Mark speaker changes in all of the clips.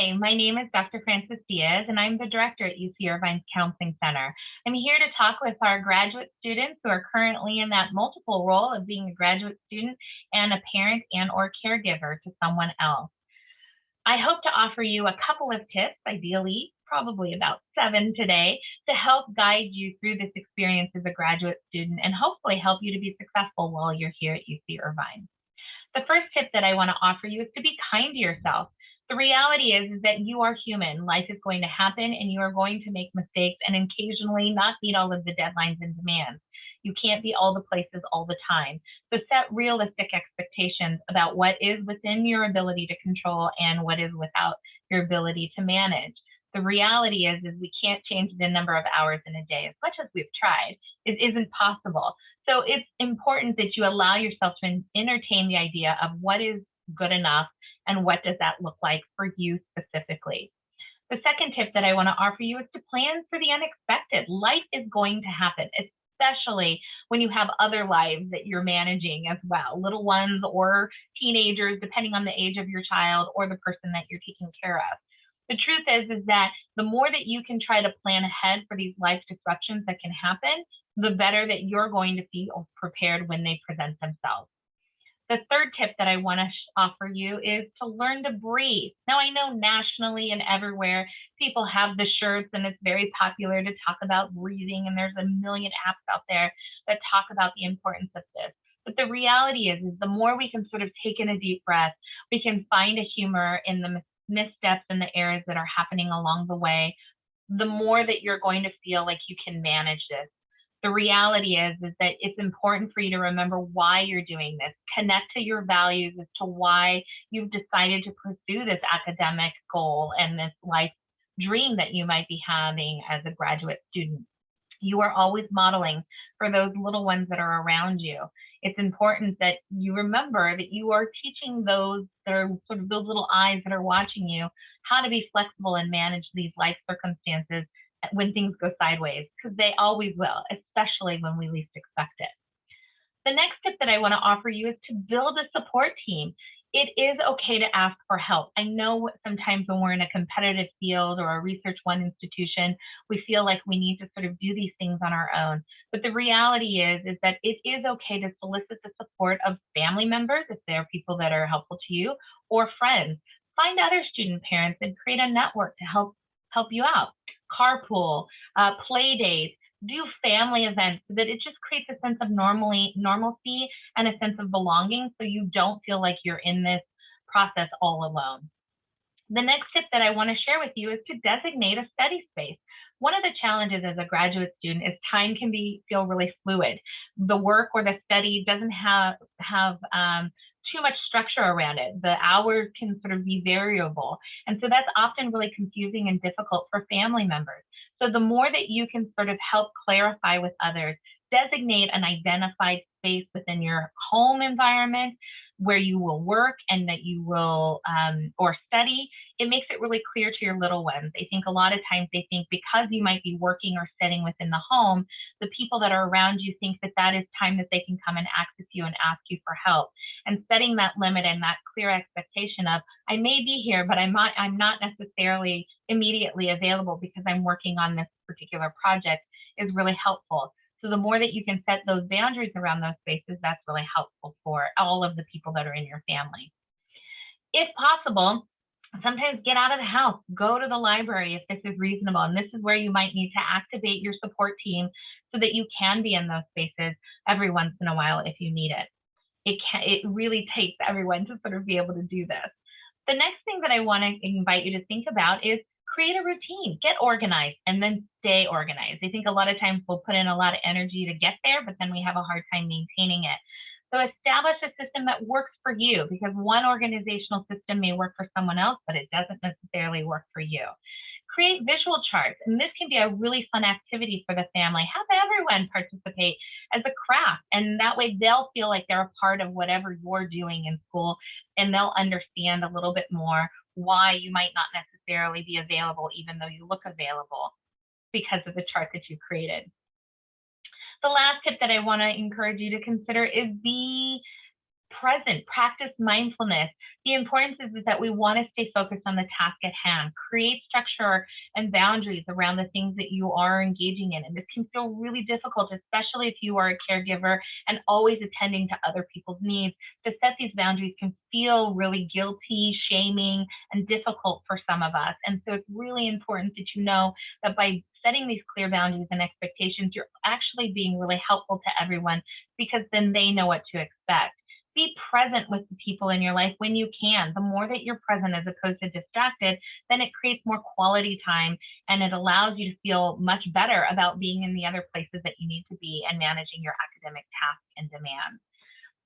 Speaker 1: Hi, my name is Dr. Frances Diaz, and I'm the director at UC Irvine's Counseling Center. I'm here to talk with our graduate students who are currently in that multiple role of being a graduate student and a parent and or caregiver to someone else. I hope to offer you a couple of tips, ideally, probably about 7 today, to help guide you through this experience as a graduate student and hopefully help you to be successful while you're here at UC Irvine. The first tip that I want to offer you is to be kind to yourself. The reality is that you are human. Life is going to happen and you are going to make mistakes and occasionally not meet all of the deadlines and demands. You can't be all the places all the time. So set realistic expectations about what is within your ability to control and what is without your ability to manage. The reality is we can't change the number of hours in a day as much as we've tried. It isn't possible. So it's important that you allow yourself to entertain the idea of what is good enough and what does that look like for you specifically. The second tip that I want to offer you is to plan for the unexpected. Life is going to happen, especially when you have other lives that you're managing as well, little ones or teenagers, depending on the age of your child or the person that you're taking care of. The truth is that the more that you can try to plan ahead for these life disruptions that can happen, the better that you're going to feel prepared when they present themselves. The third tip that I want to offer you is to learn to breathe. Now, I know nationally and everywhere people have the shirts and it's very popular to talk about breathing, and there's a million apps out there that talk about the importance of this. But the reality is the more we can sort of take in a deep breath, we can find a humor in the missteps and the errors that are happening along the way, the more that you're going to feel like you can manage this. The reality is that it's important for you to remember why you're doing this. Connect to your values as to why you've decided to pursue this academic goal and this life dream that you might be having as a graduate student. You are always modeling for those little ones that are around you. It's important that you remember that you are teaching those that are sort of those little eyes that are watching you how to be flexible and manage these life circumstances when things go sideways, because they always will, especially when we least expect it. The next tip that I want to offer you is to build a support team. It is okay to ask for help. I know sometimes when we're in a competitive field or a Research One institution, we feel like we need to sort of do these things on our own. But the reality is that it is okay to solicit the support of family members if they're people that are helpful to you, or friends. Find other student parents and create a network to help you out. Carpool, play dates, do family events so that it just creates a sense of normalcy and a sense of belonging so you don't feel like you're in this process all alone. The next tip that I want to share with you is to designate a study space. One of the challenges as a graduate student is time can feel really fluid. The work or the study doesn't have too much structure around it. The hours can sort of be variable. And so that's often really confusing and difficult for family members. So the more that you can sort of help clarify with others, designate an identified space within your home environment where you will work and that you will or study, it makes it really clear to your little ones. I think a lot of times they think because you might be working or studying within the home, the people that are around you think that that is time that they can come and access you and ask you for help. And setting that limit and that clear expectation of, I may be here, but I'm not necessarily immediately available because I'm working on this particular project is really helpful. So the more that you can set those boundaries around those spaces, that's really helpful for all of the people that are in your family. If possible, sometimes get out of the house, go to the library if this is reasonable. And this is where you might need to activate your support team so that you can be in those spaces every once in a while if you need it. It really takes everyone to sort of be able to do this. The next thing that I want to invite you to think about is create a routine, get organized, and then stay organized. I think a lot of times we'll put in a lot of energy to get there, but then we have a hard time maintaining it. So establish a system that works for you, because one organizational system may work for someone else, but it doesn't necessarily work for you. Create visual charts, and this can be a really fun activity for the family. Have everyone participate as a craft, and that way they'll feel like they're a part of whatever you're doing in school, and they'll understand a little bit more why you might not necessarily be available, even though you look available, because of the chart that you created. The last tip that I want to encourage you to consider is be present, practice mindfulness. The importance is that we want to stay focused on the task at hand, create structure and boundaries around the things that you are engaging in. And this can feel really difficult, especially if you are a caregiver and always attending to other people's needs. To set these boundaries can feel really guilty, shaming, and difficult for some of us. And so it's really important that you know that by setting these clear boundaries and expectations, you're actually being really helpful to everyone because then they know what to expect. Be present with the people in your life when you can. The more that you're present as opposed to distracted, then it creates more quality time and it allows you to feel much better about being in the other places that you need to be and managing your academic tasks and demands.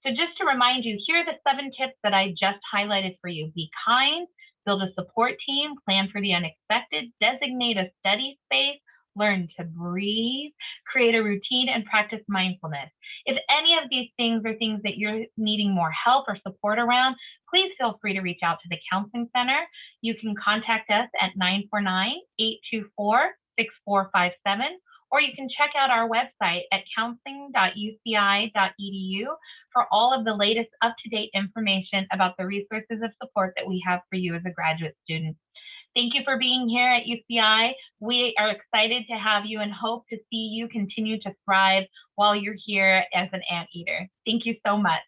Speaker 1: So just to remind you, here are the 7 tips that I just highlighted for you. Be kind, build a support team, plan for the unexpected, designate a study space, learn to breathe, create a routine, and practice mindfulness. If any of these things are things that you're needing more help or support around, please feel free to reach out to the Counseling Center. You can contact us at 949-824-6457, or you can check out our website at counseling.uci.edu for all of the latest up-to-date information about the resources of support that we have for you as a graduate student. Thank you for being here at UCI. We are excited to have you and hope to see you continue to thrive while you're here as an anteater. Thank you so much.